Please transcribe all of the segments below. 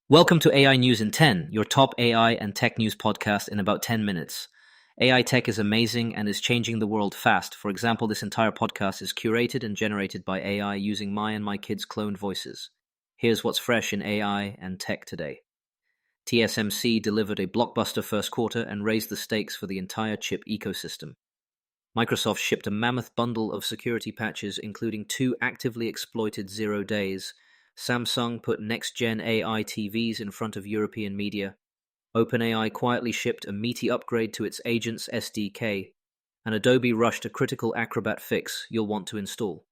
Welcome to AI News in 10, your top AI and tech news podcast in about 10 minutes. AI tech is amazing and is changing the world fast. For example, this entire podcast is curated and generated by AI using my and my kids' cloned voices. Here's what's fresh in AI and tech today. TSMC delivered a blockbuster first quarter and raised the stakes for the entire chip ecosystem. Microsoft shipped a mammoth bundle of security patches, including 2 actively exploited 0 days. Samsung put next-gen AI TVs in front of European media. OpenAI quietly shipped a meaty upgrade to its Agents SDK. And Adobe rushed a critical Acrobat fix you'll want to install.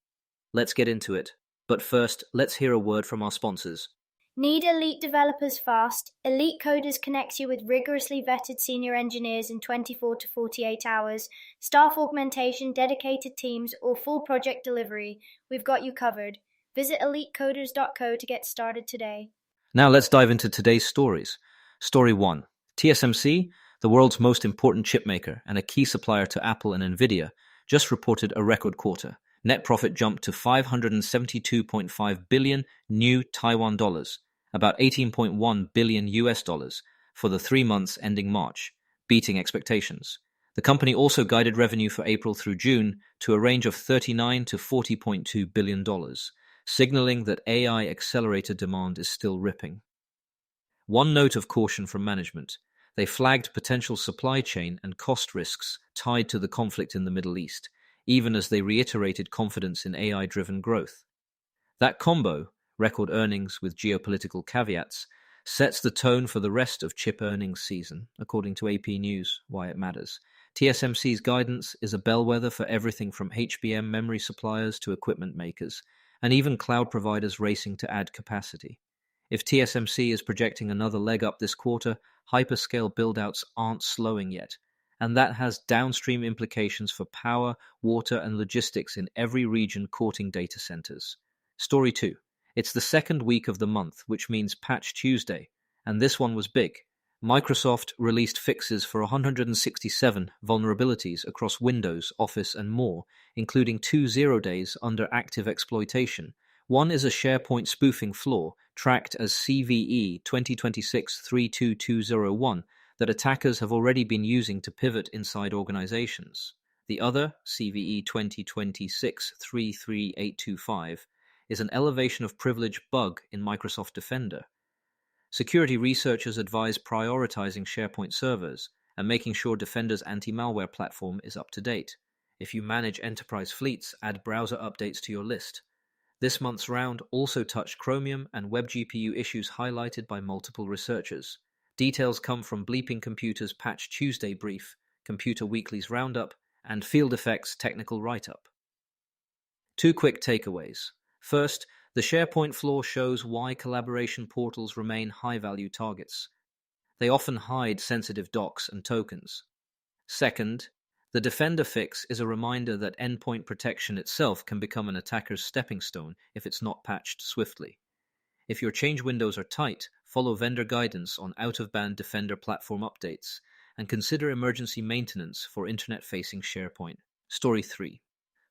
Let's get into it. But first, let's hear a word from our sponsors. Need elite developers fast? Elite Coders connects you with rigorously vetted senior engineers in 24 to 48 hours, staff augmentation, dedicated teams, or full project delivery. We've got you covered. Visit elitecoders.co to get started today. Now let's dive into today's stories. Story 1. TSMC, the world's most important chipmaker and a key supplier to Apple and Nvidia, just reported a record quarter. Net profit jumped to 572.5 billion new Taiwan dollars, about 18.1 billion US dollars, for the 3 months ending March, beating expectations. The company also guided revenue for April through June to a range of $39 to $40.2 billion, signaling that AI accelerator demand is still ripping. One note of caution from management: they flagged potential supply chain and cost risks tied to the conflict in the Middle East, even as they reiterated confidence in AI-driven growth. That combo, record earnings with geopolitical caveats, sets the tone for the rest of chip earnings season, according to AP News, why it matters. TSMC's guidance is a bellwether for everything from HBM memory suppliers to equipment makers, and even cloud providers racing to add capacity. If TSMC is projecting another leg up this quarter, hyperscale buildouts aren't slowing yet, and that has downstream implications for power, water, and logistics in every region courting data centers. Story 2. It's the second week of the month, which means Patch Tuesday, and this one was big. Microsoft released fixes for 167 vulnerabilities across Windows, Office, and more, including 2 0 days under active exploitation. One is a SharePoint spoofing flaw, tracked as CVE 2026-32201, that attackers have already been using to pivot inside organizations. The other, CVE 2026-33825, is an elevation of privilege bug in Microsoft Defender. Security researchers advise prioritizing SharePoint servers and making sure Defender's anti-malware platform is up to date. If you manage enterprise fleets, add browser updates to your list. This month's round also touched Chromium and web GPU issues highlighted by multiple researchers. Details come from Bleeping Computer's Patch Tuesday brief, Computer Weekly's roundup, and Field Effects' technical write-up. 2 quick takeaways. First, the SharePoint flaw shows why collaboration portals remain high-value targets. They often hide sensitive docs and tokens. Second, the Defender fix is a reminder that endpoint protection itself can become an attacker's stepping stone if it's not patched swiftly. If your change windows are tight, follow vendor guidance on out-of-band Defender platform updates, and consider emergency maintenance for internet-facing SharePoint. Story 3.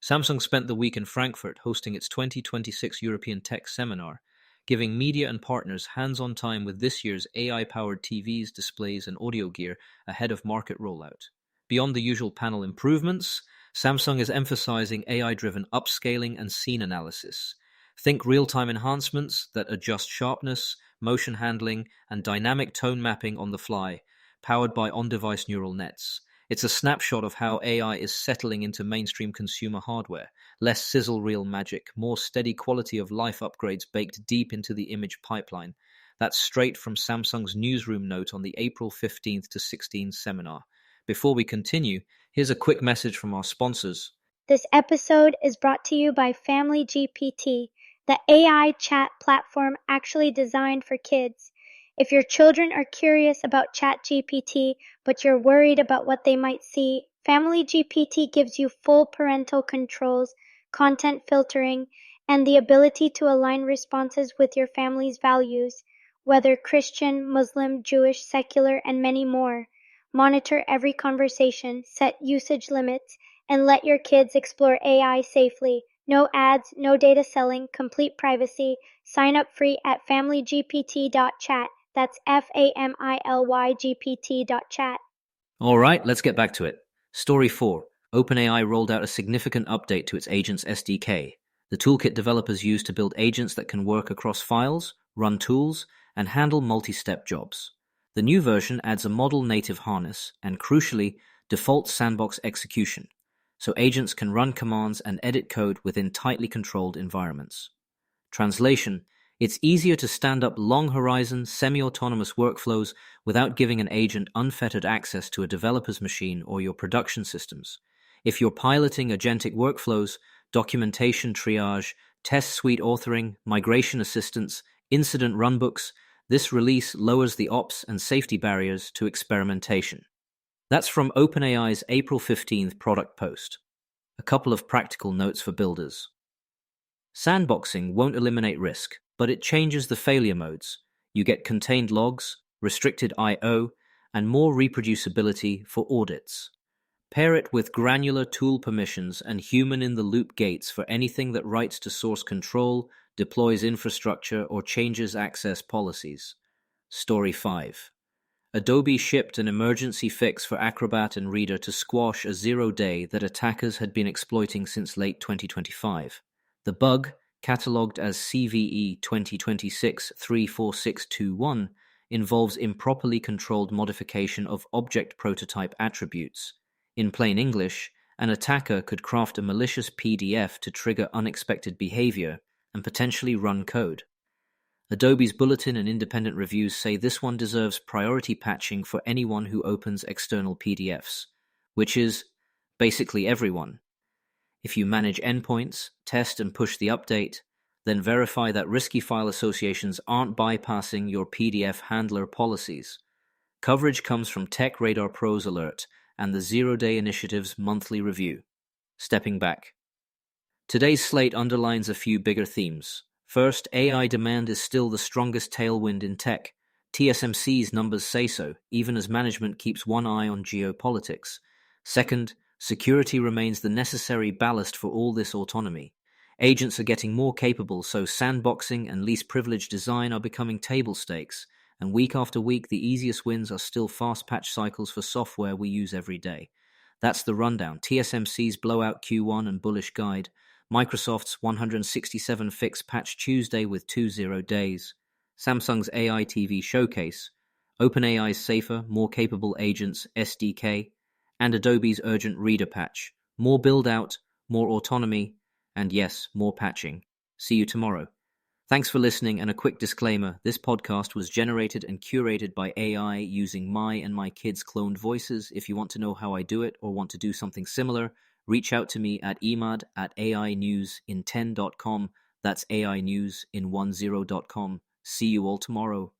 Samsung spent the week in Frankfurt hosting its 2026 European Tech Seminar, giving media and partners hands-on time with this year's AI-powered TVs, displays, and audio gear ahead of market rollout. Beyond the usual panel improvements, Samsung is emphasizing AI-driven upscaling and scene analysis. Think real-time enhancements that adjust sharpness, motion handling, and dynamic tone mapping on the fly, powered by on-device neural nets. It's a snapshot of how AI is settling into mainstream consumer hardware. Less sizzle reel magic, more steady quality of life upgrades baked deep into the image pipeline. That's straight from Samsung's newsroom note on the April 15th to 16th seminar. Before we continue, here's a quick message from our sponsors. This episode is brought to you by Family GPT, the AI chat platform actually designed for kids. If your children are curious about ChatGPT, but you're worried about what they might see, Family GPT gives you full parental controls, content filtering, and the ability to align responses with your family's values, whether Christian, Muslim, Jewish, secular, and many more. Monitor every conversation, set usage limits, and let your kids explore AI safely. No ads, no data selling, complete privacy. Sign up free at familygpt.chat. That's FAMILYGPT.chat. All right, let's get back to it. Story 4. OpenAI rolled out a significant update to its Agents SDK, the toolkit developers use to build agents that can work across files, run tools, and handle multi-step jobs. The new version adds a model-native harness and, crucially, default sandbox execution, so agents can run commands and edit code within tightly controlled environments. Translation: it's easier to stand up long-horizon, semi-autonomous workflows without giving an agent unfettered access to a developer's machine or your production systems. If you're piloting agentic workflows, documentation triage, test suite authoring, migration assistance, incident runbooks, this release lowers the ops and safety barriers to experimentation. That's from OpenAI's April 15th product post. A couple of practical notes for builders. Sandboxing won't eliminate risk, but it changes the failure modes. You get contained logs, restricted I/O, and more reproducibility for audits. Pair it with granular tool permissions and human-in-the-loop gates for anything that writes to source control, deploys infrastructure, or changes access policies. Story 5. Adobe shipped an emergency fix for Acrobat and Reader to squash a zero-day that attackers had been exploiting since late 2025. The bug, catalogued as CVE 2026-34621, involves improperly controlled modification of object prototype attributes. In plain English, an attacker could craft a malicious PDF to trigger unexpected behavior and potentially run code. Adobe's bulletin and independent reviews say this one deserves priority patching for anyone who opens external PDFs, which is basically everyone. If you manage endpoints, test and push the update, then verify that risky file associations aren't bypassing your PDF handler policies. Coverage comes from Tech Radar Pro's alert and the Zero Day Initiative's monthly review. Stepping back. Today's slate underlines a few bigger themes. First, AI demand is still the strongest tailwind in tech. TSMC's numbers say so, even as management keeps one eye on geopolitics. Second, security remains the necessary ballast for all this autonomy. Agents are getting more capable, so sandboxing and least privileged design are becoming table stakes, and week after week the easiest wins are still fast patch cycles for software we use every day. That's the rundown. TSMC's blowout Q1 and bullish guide, Microsoft's 167 fix patch Tuesday with 20 days, Samsung's AI TV showcase, OpenAI's safer, more capable Agents SDK, and Adobe's urgent reader patch. More build-out, more autonomy, and yes, more patching. See you tomorrow. Thanks for listening, and a quick disclaimer, this podcast was generated and curated by AI using my and my kids' cloned voices. If you want to know how I do it or want to do something similar, reach out to me at emad@ainewsin10.com. That's AInewsin10.com. See you all tomorrow.